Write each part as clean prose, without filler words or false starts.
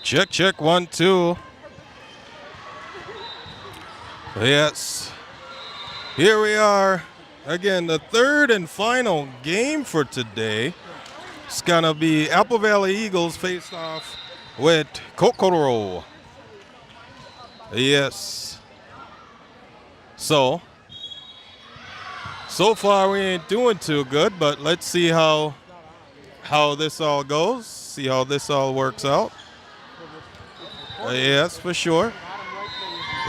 Check, check, 1, 2. Yes. Here we are. Again, the third and final game for today. It's going to be Applevalley Eagles face off with Kokoro. Yes. So far we ain't doing too good, but let's see how this all goes. See how this all works out. Yes, for sure.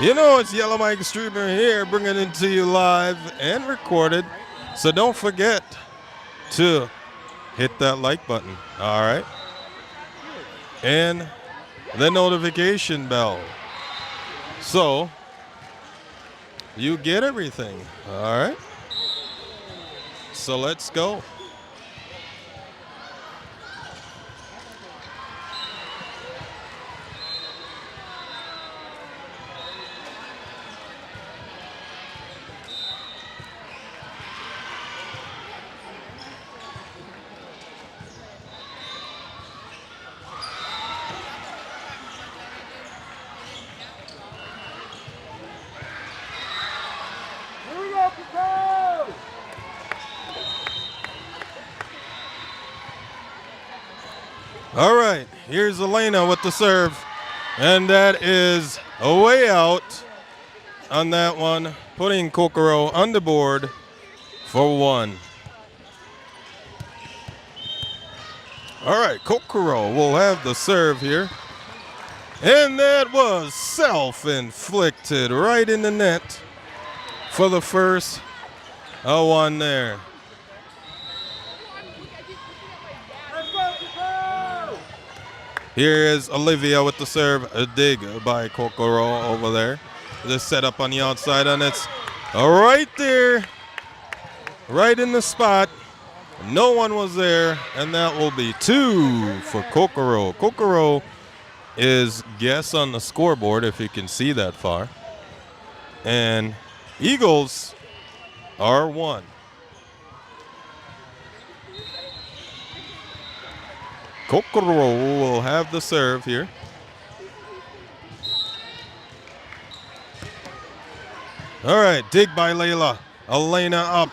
You know, it's Yellow Mike Streamer here, bringing it to you live and recorded. So don't forget to hit that like button, all right? And the notification bell. So you get everything, all right? So let's go. All right, here's Elena with the serve, and that is a way out on that one, putting Kokoro on the board for 1. All right, Kokoro will have the serve here, and that was self-inflicted right in the net for the first one there. Here is Olivia with the serve. A dig by Kokoro over there. Just set up on the outside, and it's right there, right in the spot. No one was there, and that will be 2 for Kokoro. Kokoro is guess on the scoreboard, if you can see that far. And Eagles are 1. Kokoro will have the serve here. All right, dig by Layla. Elena up.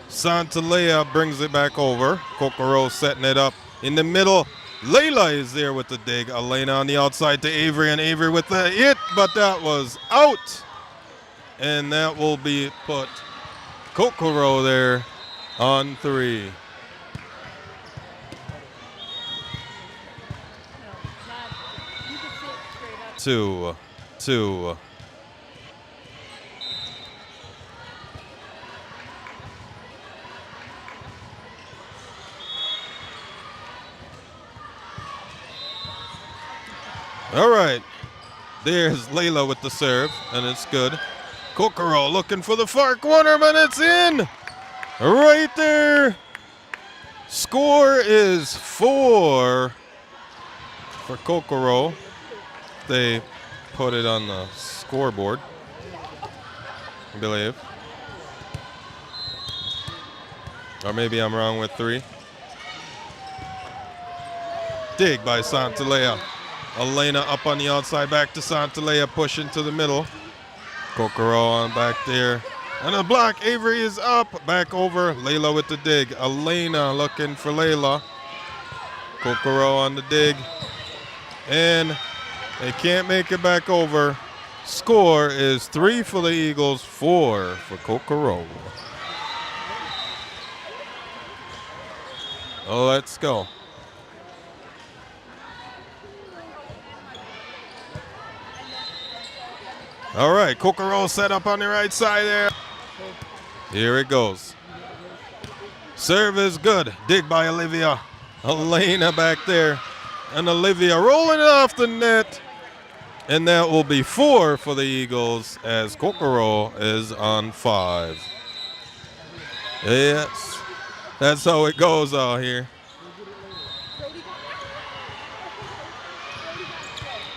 Santalea brings it back over. Kokoro setting it up in the middle. Layla is there with the dig. Elena on the outside to Avery, and Avery with the hit, but that was out. And that will be put Kokoro there on 3. Two. All right, there's Layla with the serve, and it's good. Kokoro looking for the far corner, but it's in right there. Score is 4 for Kokoro. They put it on the scoreboard, I believe. Or maybe I'm wrong with 3. Dig by Santalea. Elena up on the outside, back to Santalea, pushing to the middle. Kokoro on back there. And a block, Avery is up, back over. Layla with the dig. Elena looking for Layla. Kokoro on the dig. And they can't make it back over. Score is 3 for the Eagles, 4 for Kokoro. Let's go. All right, Kokoro set up on the right side there. Here it goes. Serve is good. Dig by Olivia. Elena back there. And Olivia rolling it off the net. And that will be 4 for the Eagles as Kokoro is on 5. Yes, that's how it goes out here.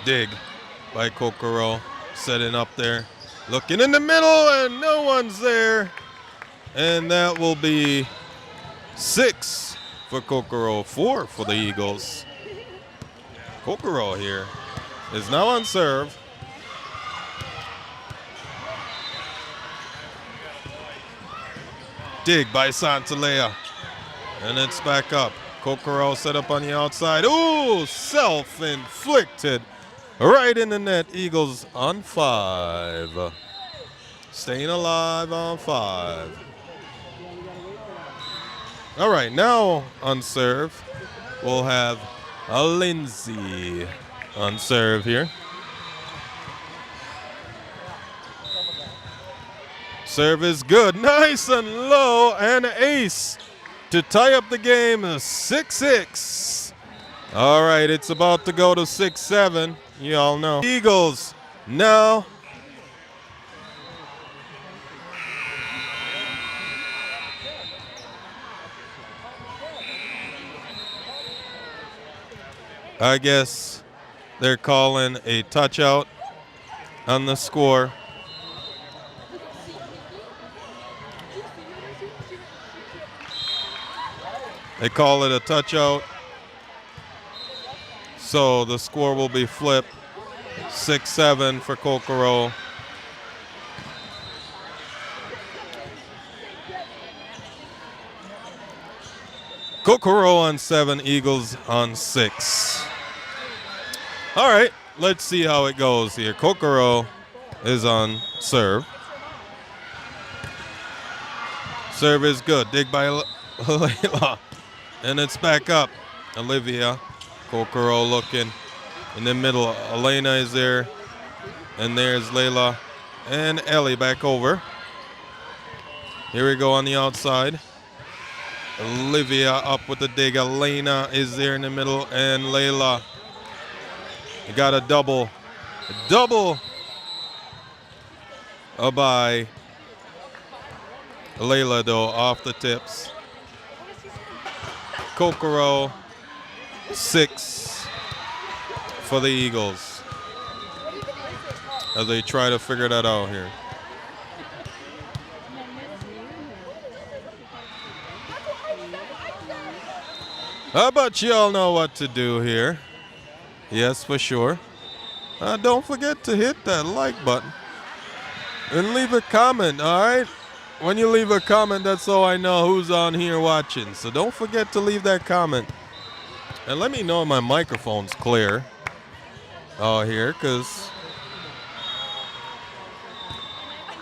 Dig by Kokoro, setting up there. Looking in the middle, and no one's there. And that will be 6 for Kokoro, 4 for the Eagles. Kokoro here is now on serve. Dig by Santalea. And it's back up. Kokoro set up on the outside. Ooh, self-inflicted. Right in the net. Eagles on 5. Staying alive on 5. All right, now on serve, we'll have a Lindsay on serve here. Serve is good. Nice and low, and ace to tie up the game. 6-6. All right, it's about to go to 6-7. You all know. Eagles now. I guess they're calling a touch out on the score. They call it a touch out. So the score will be flipped. 6-7 for Kokoro. Kokoro on 7, Eagles on 6. All right, let's see how it goes here. Kokoro is on serve. Serve is good. Dig by Layla. And it's back up. Olivia. Kokoro looking in the middle. Elena is there. And there's Layla. And Ellie back over. Here we go on the outside. Olivia up with the dig. Elena is there in the middle. And Layla. You got a double. By Layla, though, off the tips. Kokoro, 6 for the Eagles as they try to figure that out here. How about y'all know what to do here? Yes, for sure. Don't forget to hit that like button and leave a comment, all right? When you leave a comment, that's so I know who's on here watching. So don't forget to leave that comment. And let me know my microphone's clear here, because...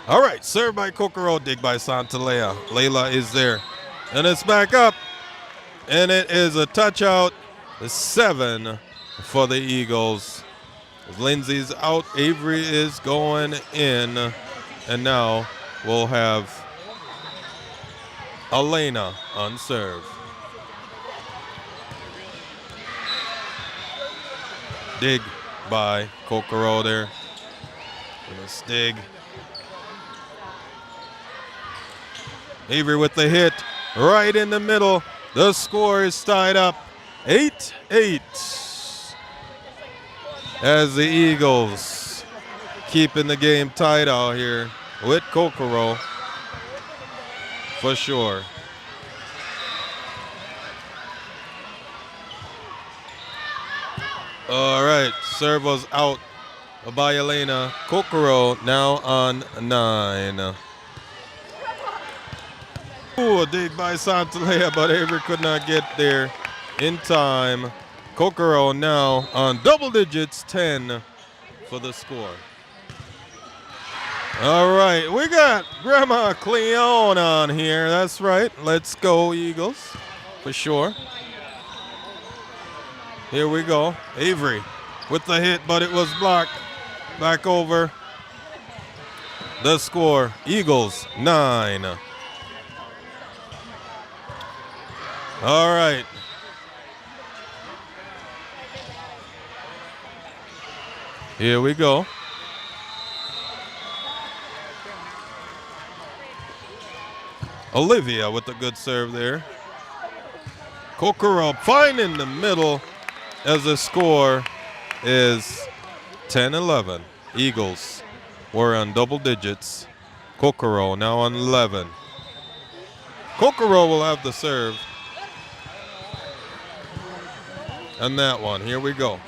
All right, served by Kokoro, dig by Santalea. Layla is there. And it's back up. And it is a touch out. 7 for the Eagles. Lindsay's out. Avery is going in. And now we'll have Elena on serve. Dig by Kokoro there. Let's dig. Avery with the hit right in the middle. The score is tied up 8-8 as the Eagles keeping the game tight out here with Kokoro for sure. All right, serve was out by Elena. Kokoro now on 9. Ooh, a dig by Santalea, but Avery could not get there in time. Kokoro now on double digits, 10 for the score. All right, we got Grandma Cleone on here. That's right. Let's go, Eagles, for sure. Here we go. Avery with the hit, but it was blocked. Back over. The score, Eagles 9. All right. Here we go. Olivia with a good serve there. Kokoro fine in the middle as the score is 10-11. Eagles were on double digits. Kokoro now on 11. Kokoro will have the serve. And that one, here we go.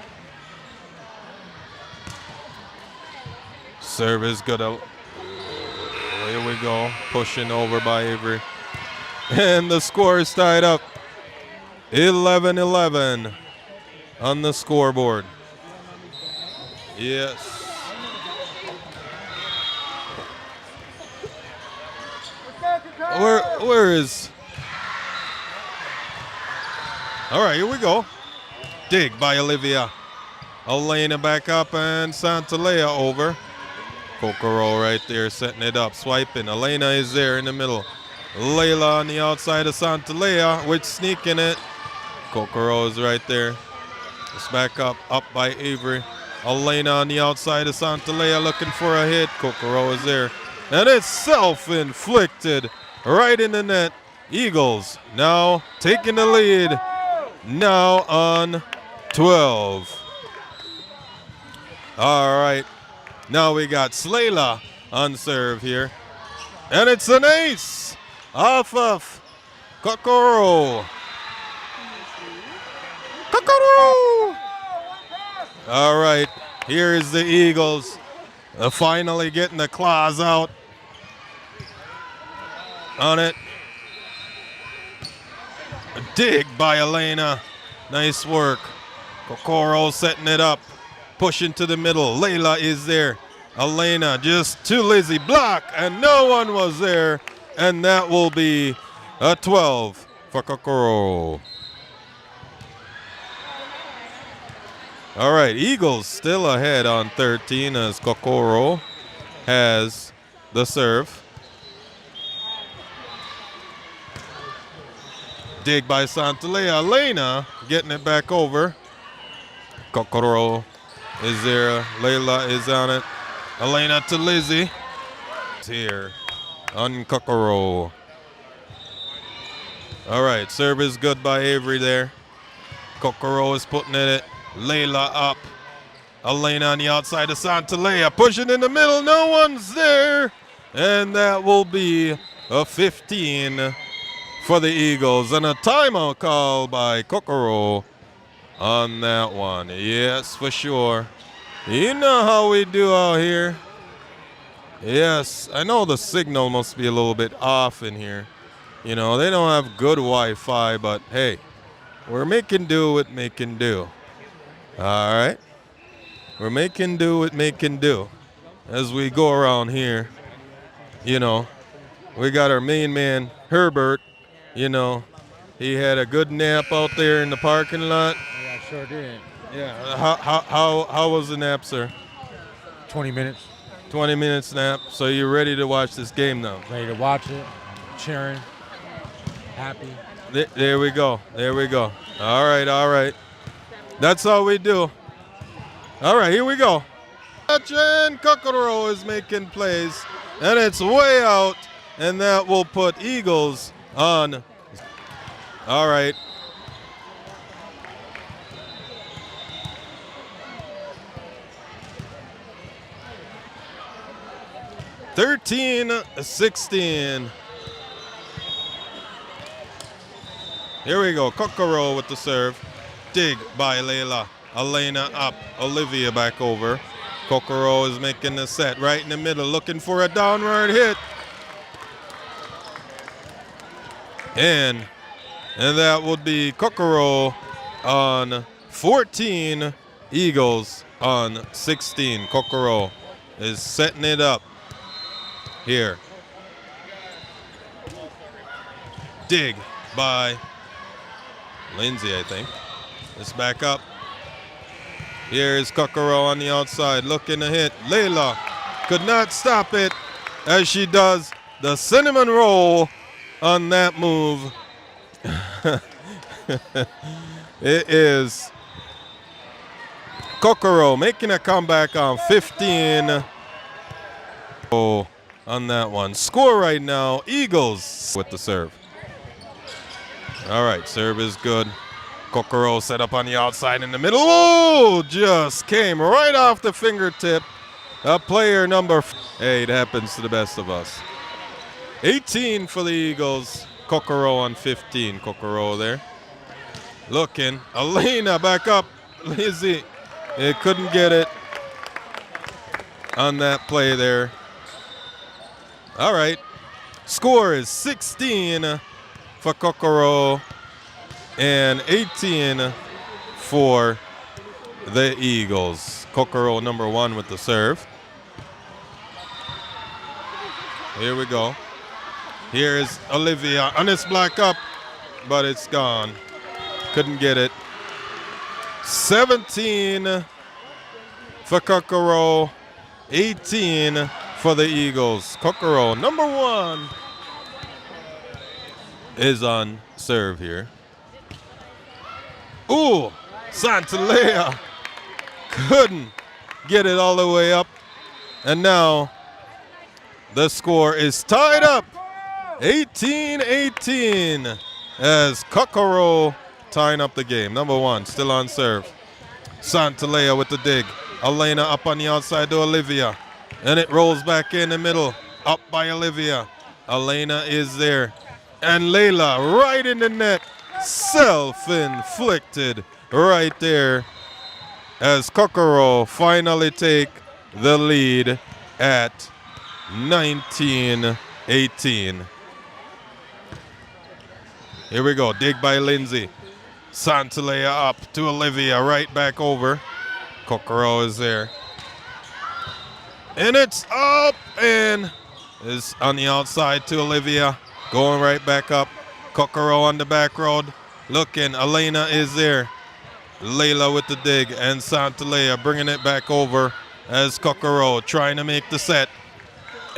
Serve is good. Here we go. Pushing over by Avery. And the score is tied up. 11-11 on the scoreboard. Yes. Where is? All right, here we go. Dig by Olivia. Elena back up and Santalea over. Kokoro right there setting it up, swiping. Elena is there in the middle. Layla on the outside of Santalea with sneaking it. Kokoro is right there. It's back up by Avery. Elena on the outside of Santalea looking for a hit. Kokoro is there. And it's self-inflicted right in the net. Eagles now taking the lead. Now on 12. All right. Now we got Slayla on serve here. And it's an ace off of Kokoro. Kokoro! All right. Here is the Eagles. Finally getting the claws out on it. A dig by Elena. Nice work. Kokoro setting it up. Pushing to the middle. Layla is there. Elena just too lazy. Block, and no one was there. And that will be a 12 for Kokoro. All right, Eagles still ahead on 13 as Kokoro has the serve. Dig by Santalea. Elena getting it back over. Kokoro is there. Layla is on it. Elena to Lizzie. It's here on Kokoro. All right, serve is good by Avery there. Kokoro is putting it. Layla up. Elena on the outside of Santalea. Pushing in the middle. No one's there. And that will be a 15 for the Eagles. And a timeout call by Kokoro on that one. Yes, for sure. You know how we do out here. Yes, I know the signal must be a little bit off in here. You know, they don't have good Wi-Fi, but hey, we're making do with making do. All right. We're making do with making do. As we go around here, you know, we got our main man, Herbert. You know, he had a good nap out there in the parking lot. Yeah, I sure did. Yeah. How was the nap, sir? 20 minutes. 20 minutes nap. So you're ready to watch this game now? Ready to watch it. Cheering. Happy. There we go. There we go. All right. All right. That's all we do. All right. Here we go. And Kokoro is making plays. And it's way out. And that will put Eagles on. All right. (13-16). Here we go. Kokoro with the serve. Dig by Layla. Elena up. Olivia back over. Kokoro is making the set right in the middle, looking for a downward hit. And that would be Kokoro on 14. Eagles on 16. Kokoro is setting it up here. Dig by Lindsay, I think. It's back up. Here is Kokoro on the outside, looking to hit. Layla could not stop it as she does the cinnamon roll on that move. It is Kokoro making a comeback on 15. Oh, on that one. Score right now, Eagles with the serve. All right, serve is good. Kokoro set up on the outside in the middle. Oh, just came right off the fingertip. Player number. Hey, it happens to the best of us. 18 for the Eagles. Kokoro on 15. Kokoro there. Looking. Elena back up. Lizzie. It couldn't get it. on that play there. All right. Score is 16 for Kokoro and 18 for the Eagles. Kokoro number 1 with the serve. Here we go. Here is Olivia, and it's black up, but it's gone. Couldn't get it. 17 for Kokoro, 18 for the Eagles. Kokoro number 1 is on serve here. Ooh, Santalea couldn't get it all the way up. And now the score is tied up, 18-18, as Kokoro tying up the game. Number 1 still on serve. Santalea with the dig. Elena up on the outside to Olivia. And it rolls back in the middle. Up by Olivia. Elena is there. And Layla right in the net. Self-inflicted right there, as Kokoro finally take the lead at 19-18. Here we go. Dig by Lindsay. Santalea up to Olivia. Right back over. Kokoro is there. And it's up and is on the outside to Olivia. Going right back up. Kokoro on the back road. Looking. Elena is there. Layla with the dig. And Santalea bringing it back over as Kokoro trying to make the set.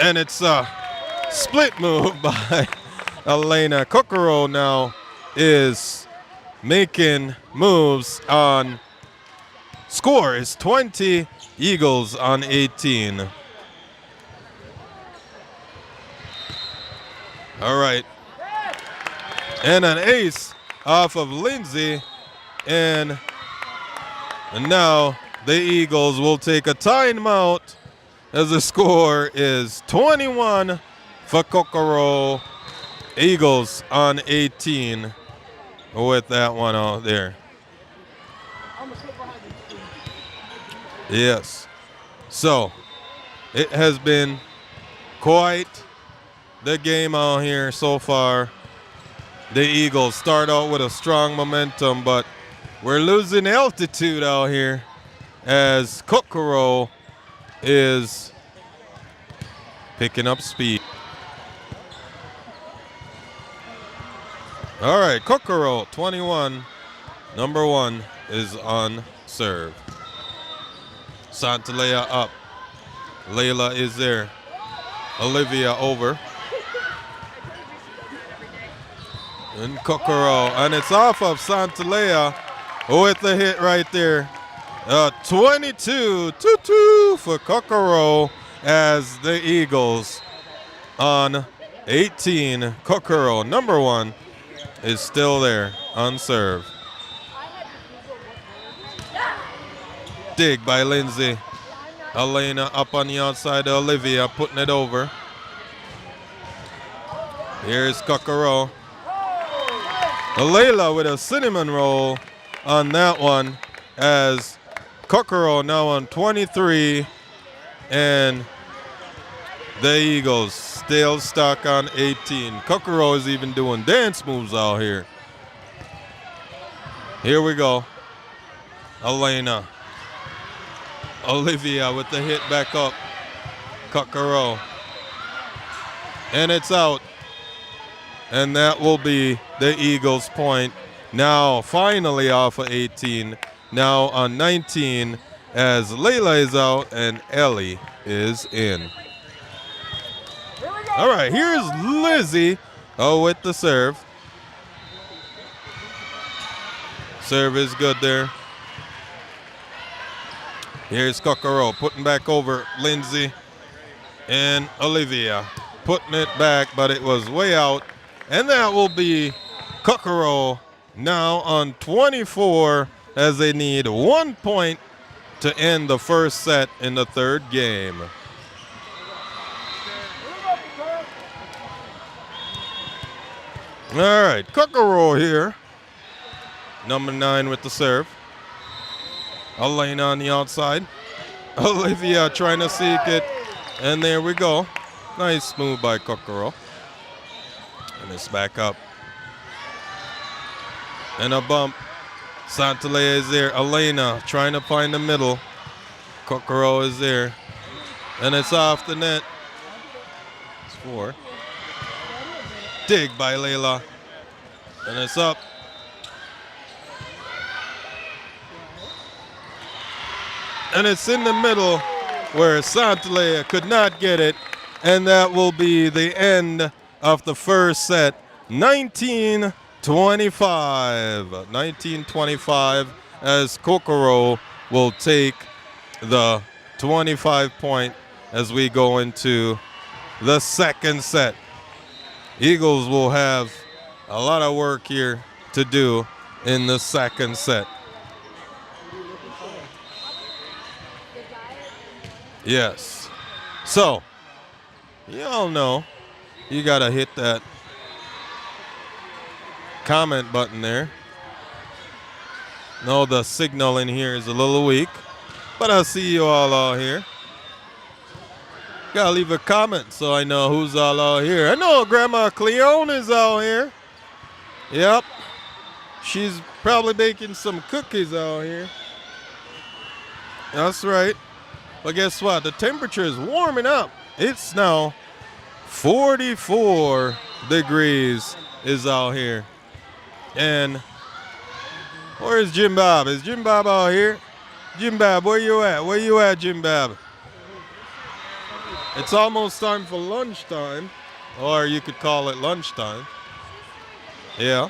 And it's a split move by Elena. Kokoro now is making moves on. Score is 20, Eagles on 18. All right. And an ace off of Lindsay. And now the Eagles will take a timeout as the score is 21 for Kokoro. Eagles on 18 with that one out there. Yes. So it has been quite the game out here so far. The Eagles start out with a strong momentum, but we're losing altitude out here as Kokoro is picking up speed. All right, Kokoro 21, number 1 is on serve. Santalea up. Layla is there. Olivia over. And Kokoro, and it's off of Santalea with the hit right there. 22-2 for Kokoro as the Eagles on 18. Kokoro, number 1, is still there on serve. Dig by Lindsay. Elena up on the outside to Olivia, putting it over. Here's Kokoro. Layla with a cinnamon roll on that one as Kokoro now on 23 and the Eagles still stuck on 18. Kokoro is even doing dance moves out here. Here we go. Elena. Olivia with the hit back up. Kokoro. And it's out. And that will be the Eagles' point. Now finally off of 18. Now on 19 as Layla is out and Ellie is in. All right, here's Lizzie with the serve. Serve is good there. Here's Kokoro putting back over Lindsay and Olivia. Putting it back, but it was way out. And that will be Kokoro now on 24 as they need 1 point to end the first set in the third game. All right, Kokoro here. Number 9 with the serve. Elena on the outside. Olivia trying to seek it. And there we go. Nice move by Kokoro. And it's back up. And a bump. Santalea is there. Elena trying to find the middle. Kokoro is there. And it's off the net. It's 4. Dig by Layla. And it's up. And it's in the middle where Santalea could not get it. And that will be the end of the first set. 19-25. 19-25 as Kokoro will take the 25 point as we go into the second set. Eagles will have a lot of work here to do in the second set. Yes. So, you all know you got to hit that comment button there. No, the signal in here is a little weak, but I see you all out here. Gotta leave a comment so I know who's all out here. I know Grandma Cleone is out here. Yep. She's probably baking some cookies out here. That's right. But guess what? The temperature is warming up. It's now 44 degrees is out here. And where's Jim Bob? Is Jim Bob out here? Jim Bob, where you at? Where you at, Jim Bob? It's almost time for lunchtime, or you could call it lunchtime. Yeah.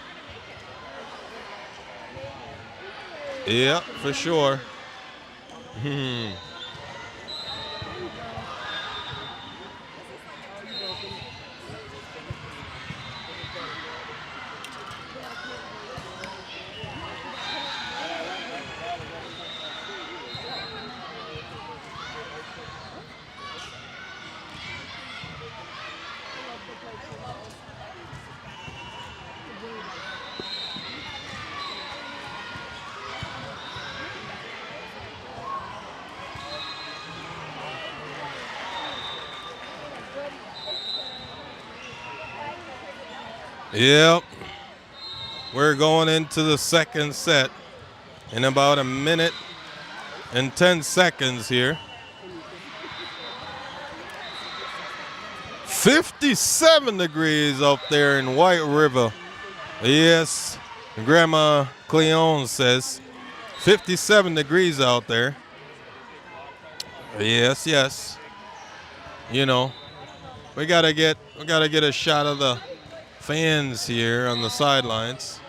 Yeah, for sure. Yep. We're going into the second set in about a minute and 10 seconds here. 57 degrees up there in White River. Yes, Grandma Cleone says 57 degrees out there. Yes, yes. You know, we gotta get a shot of the fans here on the sidelines.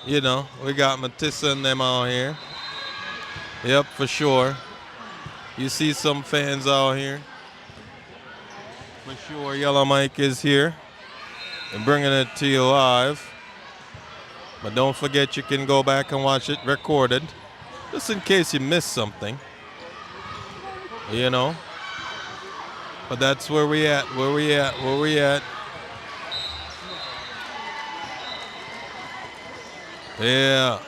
You know, we got Matissa and them out here. Yep, for sure. You see some fans out here. For sure, Yellow Mike is here and bringing it to you live. But don't forget you can go back and watch it recorded, just in case you missed something. You know. But that's where we at, where we at. Yeah.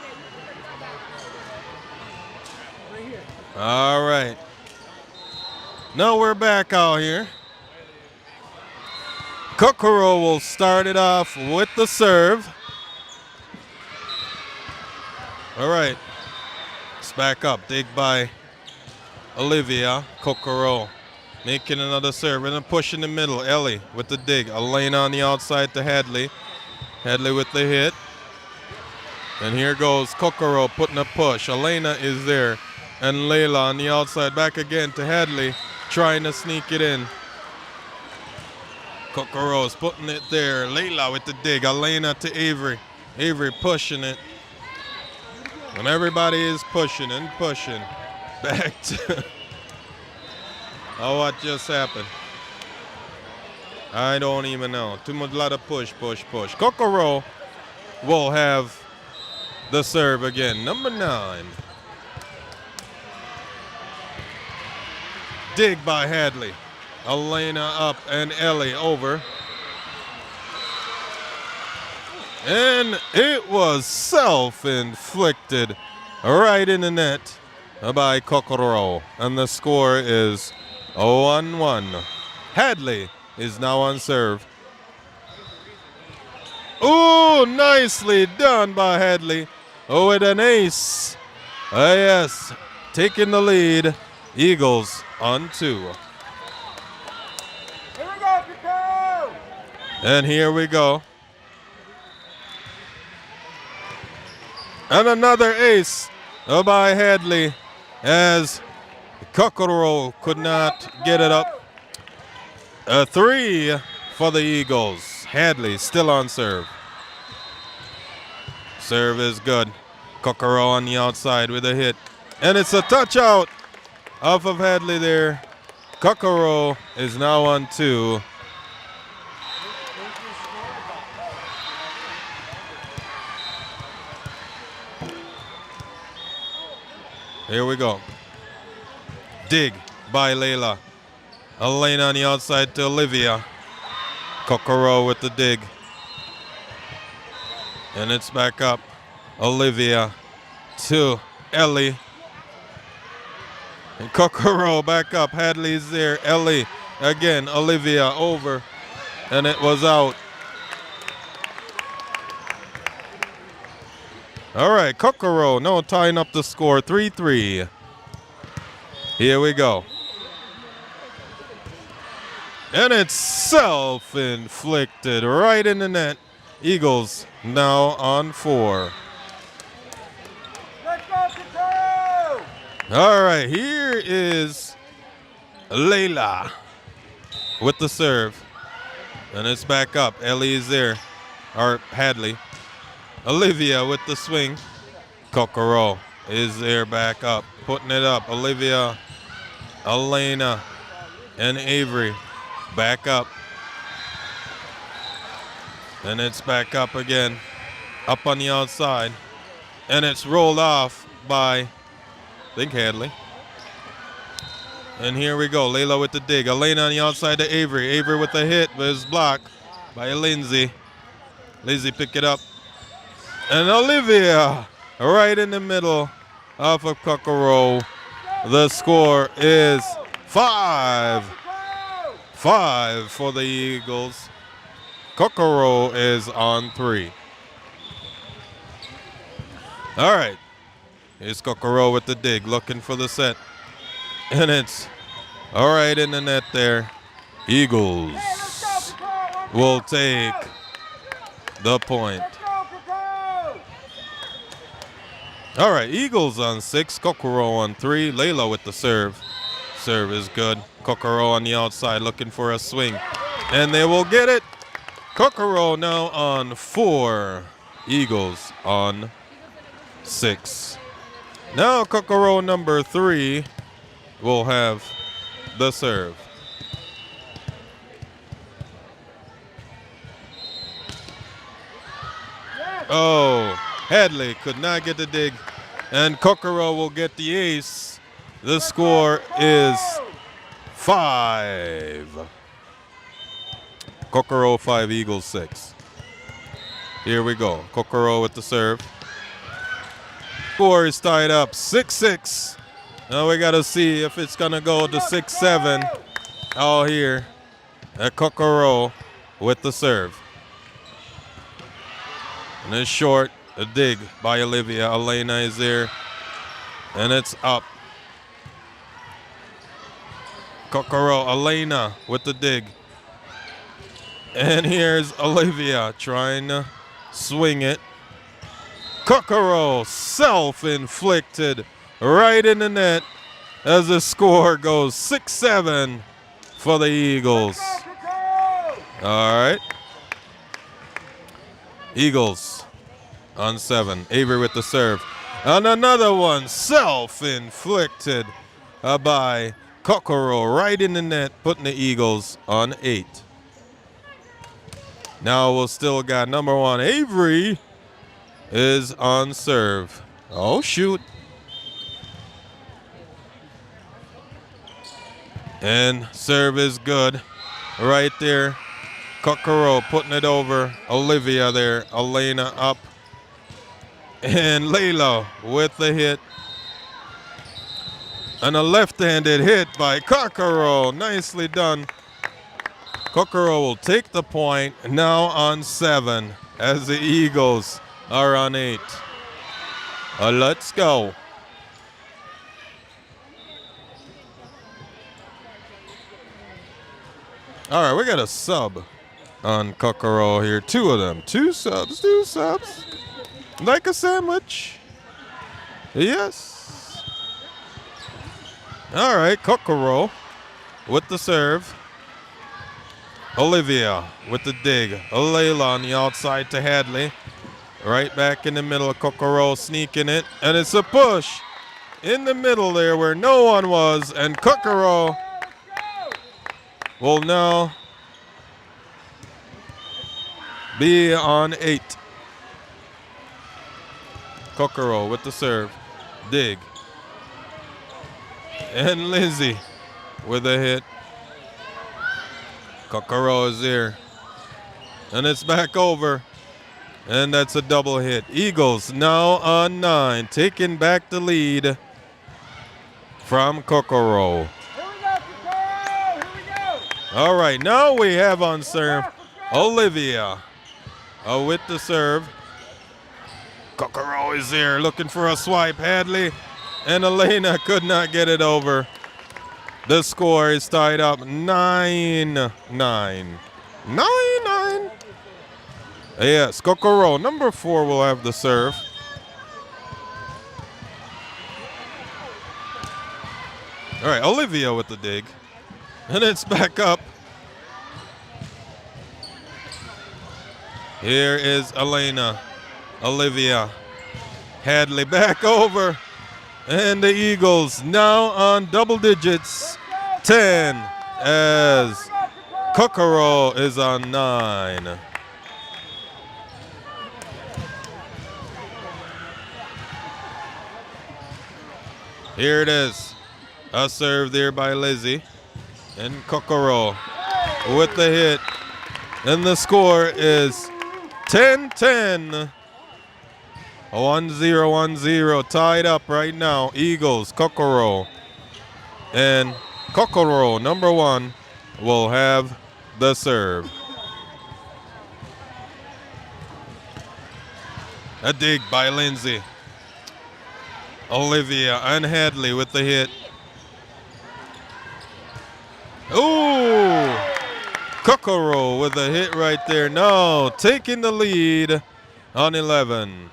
All right. Now we're back out here. Kokoro will start it off with the serve. All right. It's back up. Dig by Olivia. Kokoro making another serve and a push in the middle. Ellie with the dig. Elena on the outside to Hadley. Hadley with the hit. And here goes Kokoro putting a push. Elena is there. And Layla on the outside. Back again to Hadley. Trying to sneak it in. Kokoro's putting it there. Layla with the dig. Elena to Avery. Avery pushing it. And everybody is pushing and pushing. Back to... Oh, what just happened? I don't even know. Too much, lot of push. Kokoro will have the serve again. Number 9. Dig by Hadley. Elena up and Ellie over. And it was self-inflicted right in the net. by Kokoro. And the score is 1-1. Hadley is now on serve. Ooh, nicely done by Hadley. Oh, with an ace. Yes, taking the lead. Eagles on 2. Here we go, Kokoro! And here we go. And another ace by Hadley as Kokoro could not get it up. A 3 for the Eagles. Hadley still on serve. Serve is good. Kokoro on the outside with a hit. And it's a touch out off of Hadley there. Kokoro is now on 2. Here we go. Dig by Layla. Elena on the outside to Olivia. Kokoro with the dig. And it's back up. Olivia to Ellie. And Kokoro back up. Hadley's there. Ellie again. Olivia over. And it was out. All right, Kokoro, no, tying up the score, 3-3. Here we go. And it's self-inflicted right in the net. Eagles now on 4. Let's go, Kokoro! All right, here is Layla with the serve. And it's back up. Ellie is there, or Hadley. Olivia with the swing. Kokoro is there back up, putting it up. Olivia, Elena, and Avery back up. And it's back up again, up on the outside. And it's rolled off by, I think, Hadley. And here we go, Layla with the dig. Elena on the outside to Avery. Avery with the hit, but it's blocked by Lindsay. Lindsay pick it up. And Olivia right in the middle off of Kokoro. The score is 5. 5 for the Eagles. Kokoro is on 3. All right. Here's Kokoro with the dig, looking for the set. And it's all right in the net there. Eagles will take the point. All right, Eagles on 6, Kokoro on 3. Layla with the serve. Serve is good. Kokoro on the outside looking for a swing. And they will get it. Kokoro now on 4. Eagles on 6. Now Kokoro number 3 will have the serve. Oh, Hadley could not get the dig, and Kokoro will get the ace. The score is 5. Kokoro 5, Eagles 6. Here we go. Kokoro with the serve. Score is tied up 6-6. Now we got to see if it's going to go to 6-7. Oh, here. Kokoro with the serve. And it's short. A dig by Olivia. Elena is there. And it's up. Kokoro, Elena with the dig. And here's Olivia trying to swing it. Kokoro, self-inflicted right in the net as the score goes 6-7 for the Eagles. All right. Eagles on 7. Avery with the serve. And another one, self-inflicted by Kokoro right in the net, putting the Eagles on 8. Now we'll still got number 1, Avery is on serve. Oh, shoot. And serve is good right there. Kokoro putting it over. Olivia there. Elena up. And Layla with the hit. And a left-handed hit by Kokoro. Nicely done. Kokoro will take the point, now on 7, as the Eagles are on 8. Let's go. All right, we got a sub on Kokoro here. 2 of them. 2 subs, 2 subs. Like a sandwich. Yes. All right, Kokoro with the serve. Olivia with the dig. Layla on the outside to Hadley. Right back in the middle. Kokoro sneaking it. And it's a push in the middle there where no one was. And Kokoro will now be on 8. Kokoro with the serve. Dig. And Lindsay with a hit. Kokoro is there. And it's back over. And that's a double hit. Eagles now on 9, taking back the lead from Kokoro. Here we go, Kokoro! Here we go! All right, now we have on serve Olivia with the serve. Kokoro is there looking for a swipe. Hadley and Elena could not get it over. The score is tied up 9-9. 9-9. Yes, Kokoro, number 4, will have the serve. All right, Olivia with the dig. And it's back up. Here is Elena. Olivia. Hadley back over. And the Eagles now on double digits. 10 as Kokoro is on 9. Here it is. A serve there by Lizzie. And Kokoro with the hit. And the score is 10-10. 1-0, tied up right now. Eagles, Kokoro. And Kokoro, number 1, will have the serve. A dig by Lindsay. Olivia and Hadley with the hit. Ooh! Kokoro with a hit right there. No, taking the lead on 11.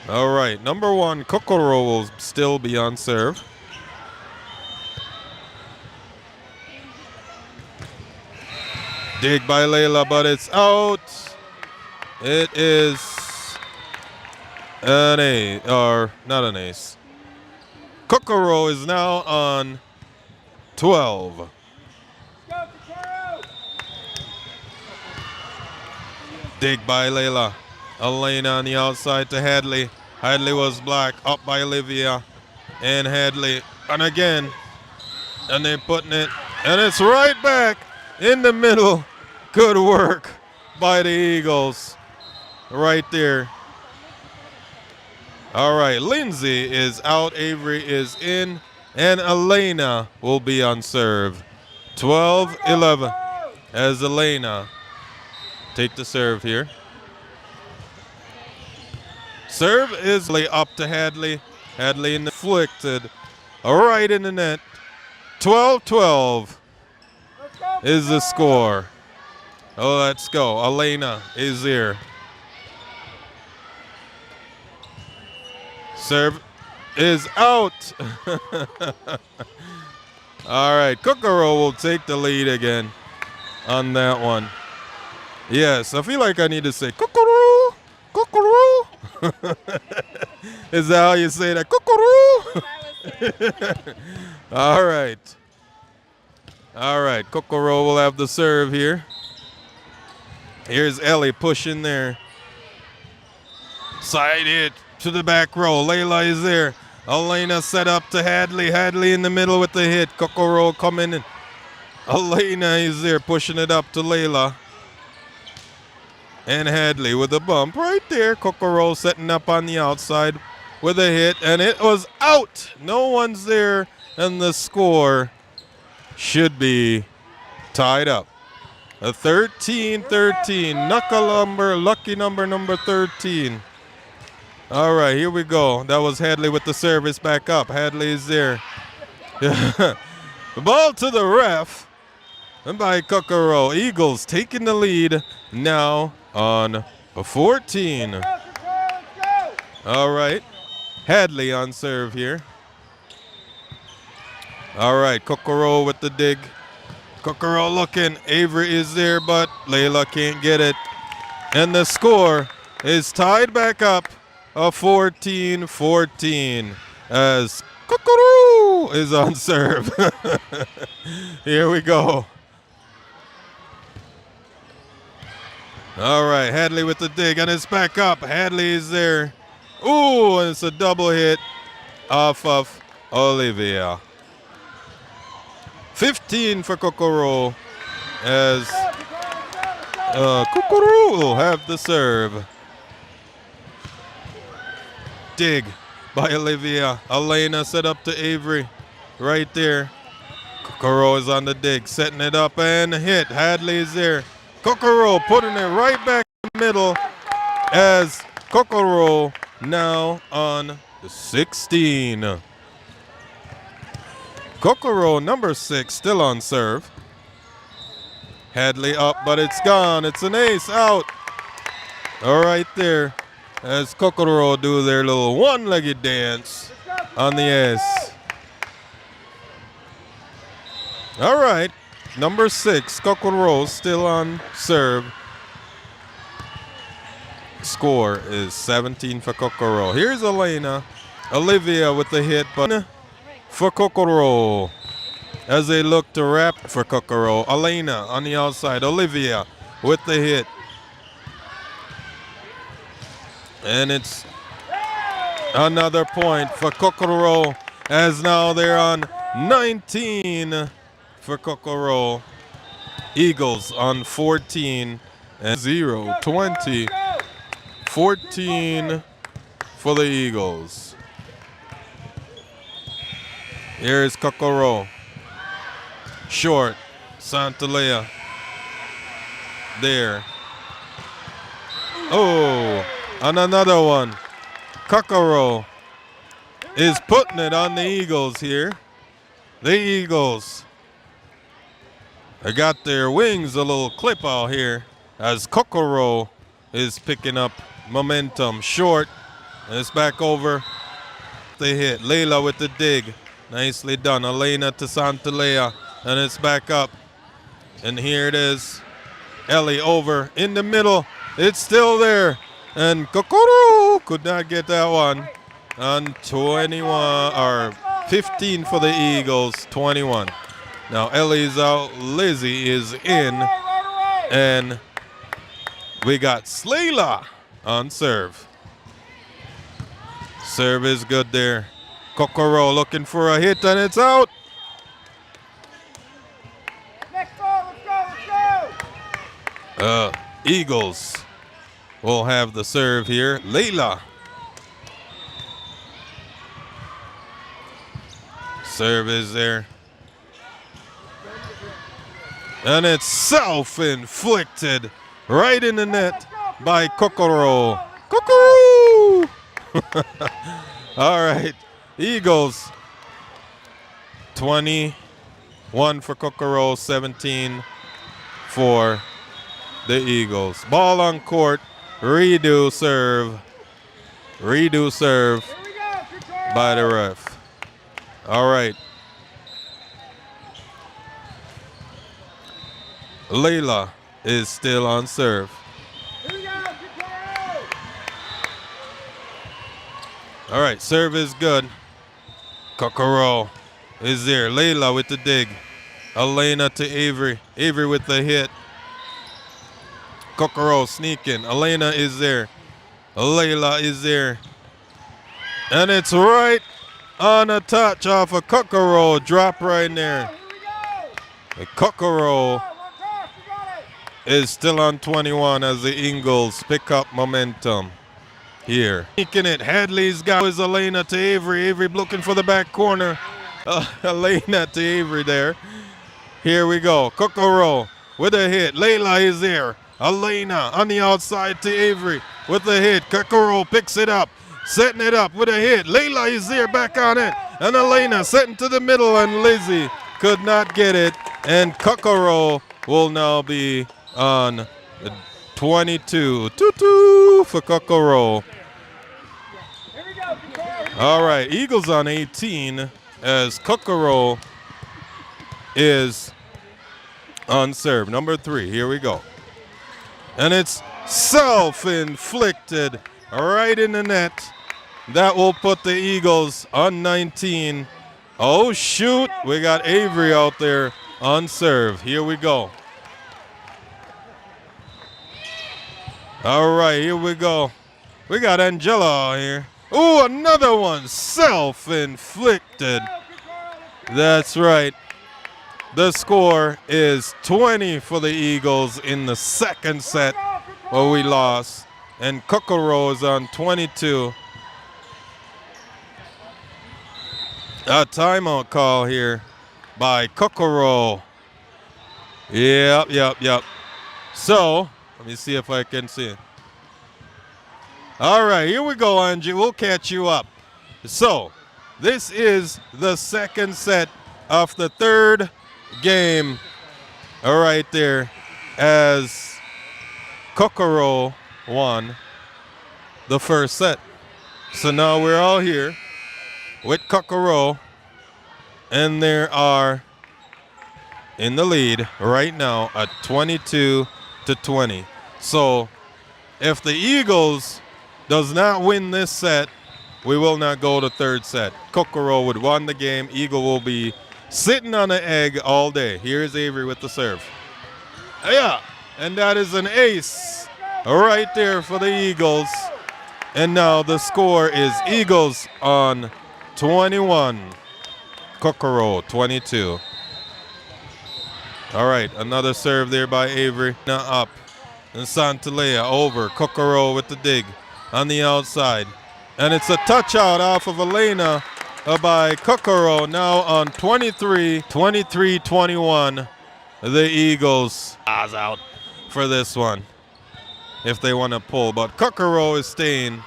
All right, number 1, Kokoro will still be on serve. Dig by Layla, but it's out. It is an ace, or not an ace. Kokoro is now on 12. Go, Kokoro! Dig by Layla. Elena on the outside to Hadley. Hadley was blocked up by Olivia. And Hadley, and again. And they're putting it, and it's right back in the middle. Good work by the Eagles. Right there. All right, Lindsay is out, Avery is in, and Elena will be on serve. 12-11 as Elena take the serve here. Serve is up to Hadley. Hadley inflicted right in the net. 12-12 is the score. Oh, let's go. Elena is here. Serve is out. All right, Kokoro will take the lead again on that one. Yes, I feel like I need to say Kokoro, Kokoro. Is that how you say that? Kokoro. All right. All right, Kokoro will have the serve here. Here's Ellie pushing there. Side hit to the back row. Layla is there. Elena set up to Hadley. Hadley in the middle with the hit. Kokoro coming in. Elena is there pushing it up to Layla. And Hadley with a bump right there. Kokoro setting up on the outside. with a hit, and it was out. No one's there, and the score should be tied up. A 13-13. Lucky number 13. All right, here we go. That was Hadley with the service back up. Hadley is there. The ball to the ref. And by Kokoro. Eagles taking the lead now on a 14. All right. Hadley on serve here. All right, Kokoro with the dig. Kokoro looking. Avery is there, but Layla can't get it. And the score is tied back up a 14-14 as Kokoro is on serve. Here we go. All right, Hadley with the dig, and it's back up. Hadley is there. Ooh, and it's a double hit off of Olivia. 15 for Kokoro as Kokoro will have the serve. Dig by Olivia. Elena set up to Avery right there. Kokoro is on the dig, setting it up and hit. Hadley is there. Kokoro putting it right back in the middle as Kokoro now on the 16. Kokoro, number 6, still on serve. Hadley up, but it's gone. It's an ace out. All right there as Kokoro do their little one-legged dance on the ace. All right, number 6, Kokoro still on serve. Score is 17 for Kokoro. Here's Elena. Olivia with the hit, but for Kokoro as they look to wrap for Kokoro. Elena on the outside. Olivia with the hit. And it's another point for Kokoro as now they're on 19 for Kokoro. Eagles on 14 and 0-20. 14 for the Eagles. Here's Kokoro. Short. Santalea. There. Oh, and another one. Kokoro is putting it on the Eagles here. The Eagles. They got their wings a little clip out here as Kokoro is picking up momentum. Short. And it's back over. They hit. Layla with the dig. Nicely done. Elena to Santalea. And it's back up. And here it is. Ellie over in the middle. It's still there. And Kokoro could not get that one. On 21 or 15 for the Eagles. 21. Now Ellie's out. Lizzie is in. And we got Slayla on serve. Serve is good there. Kokoro looking for a hit, and it's out. Next ball, let's go. Eagles will have the serve here. Layla. Serve is there. And it's self-inflicted right in the net by Kokoro. Kokoro! All right. Eagles, 21 for Kokoro, 17 for the Eagles. Ball on court, redo serve by the ref. All right. Layla is still on serve. All right, serve is good. Kokoro is there. Layla with the dig. Elena to Avery. Avery with the hit. Kokoro sneaking. Elena is there. Layla is there. And it's right on a touch off of Kokoro. Drop right there. Kokoro is still on 21 as the Eagles pick up momentum. here. Taking it. Hadley's got his Elena to Avery. Avery looking for the back corner. Elena to Avery there. Here we go. Kokoro with a hit. Layla is there. Elena on the outside to Avery with a hit. Kokoro picks it up. Setting it up with a hit. Layla is there back on it. And Elena setting to the middle, and Lizzie could not get it. And Kokoro will now be on 22. 2-2 for Kokoro. All right, Eagles on 18 as Kokoro is on serve. Number 3, here we go. And it's self-inflicted right in the net. That will put the Eagles on 19. Oh, shoot. We got Avery out there on serve. Here we go. All right, here we go. We got Angela out here. Ooh, another one. Self-inflicted. That's right. The score is 20 for the Eagles in the second set where we lost. And Kokoro is on 22. A timeout call here by Kokoro. Yep. So, let me see if I can see it. All right, here we go, Angie. We'll catch you up. So, this is the second set of the third game. All right there, as Kokoro won the first set. So now we're all here with Kokoro, and they are in the lead right now at 22-20. So if the Eagles does not win this set, we will not go to third set. Kokoro would won the game. Eagle will be sitting on an egg all day. Here's Avery with the serve. Yeah, and that is an ace right there for the Eagles. And now the score is Eagles on 21, Kokoro 22. All right, another serve there by Avery. Now up, and Santalea over. Kokoro with the dig on the outside. And it's a touch out off of Elena by Kokoro. Now on 23-21. The Eagles is out for this one if they want to pull. But Kokoro is staying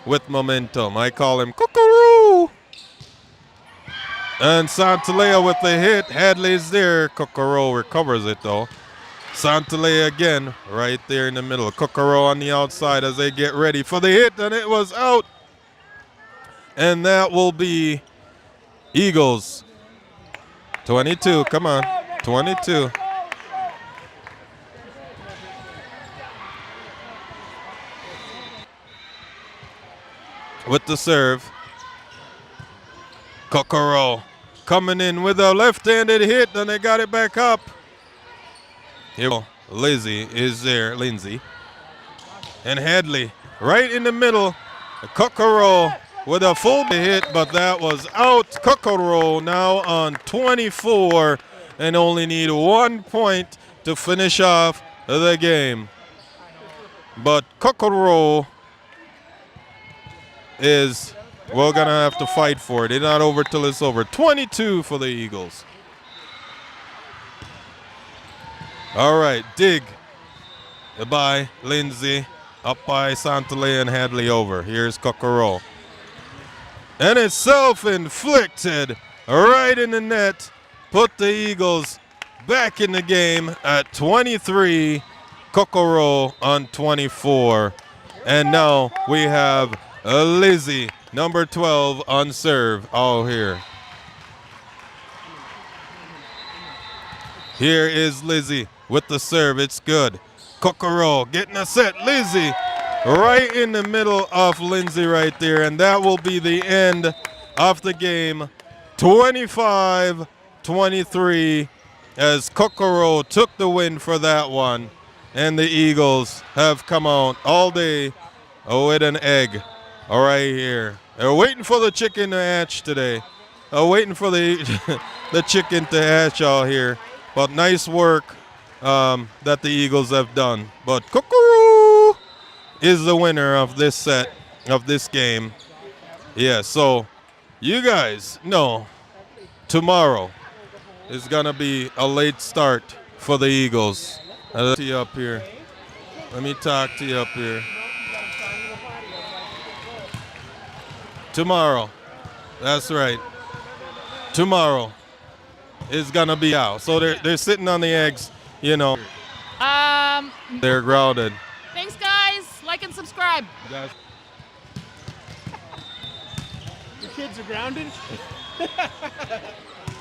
with momentum. I call him Kokoro. And Santalea with the hit. Hadley's there. Kokoro recovers it though. Santalea again right there in the middle. Kokoro on the outside as they get ready for the hit, and it was out. And that will be Eagles 22. Come on, 22. With the serve. Kokoro coming in with a left-handed hit, and they got it back up. Here, Lizzie is there, Lindsay. And Hadley right in the middle. Kokoro with a full hit, but that was out. Kokoro now on 24 and only need 1 point to finish off the game. But Kokoro is, we're going to have to fight for it. It's not over till it's over. 22 for the Eagles. All right, dig by Lindsay, up by Santalea and Hadley over. Here's Kokoro. And it's self-inflicted right in the net. Put the Eagles back in the game at 23. Kokoro on 24. And now we have Lizzie, number 12, on serve. Oh, here. Here is Lizzie with the serve. It's good. Kokoro getting a set. Lizzie right in the middle of Lindsay right there. And that will be the end of the game. 25-23 as Kokoro took the win for that one. And the Eagles have come out all day with an egg right here. They're waiting for the chicken to hatch today. Waiting for the the chicken to hatch out here. But nice work that the Eagles have done. But Kokoro is the winner of this set. of this game. Yeah, so you guys know tomorrow is going to be a late start for the Eagles. Let me up here. Let me talk to you up here. Tomorrow, that's right. Tomorrow is going to be out. So they're sitting on the eggs, you know. They're grounded. Thanks, guys. Like and subscribe. Guys. The kids are grounded?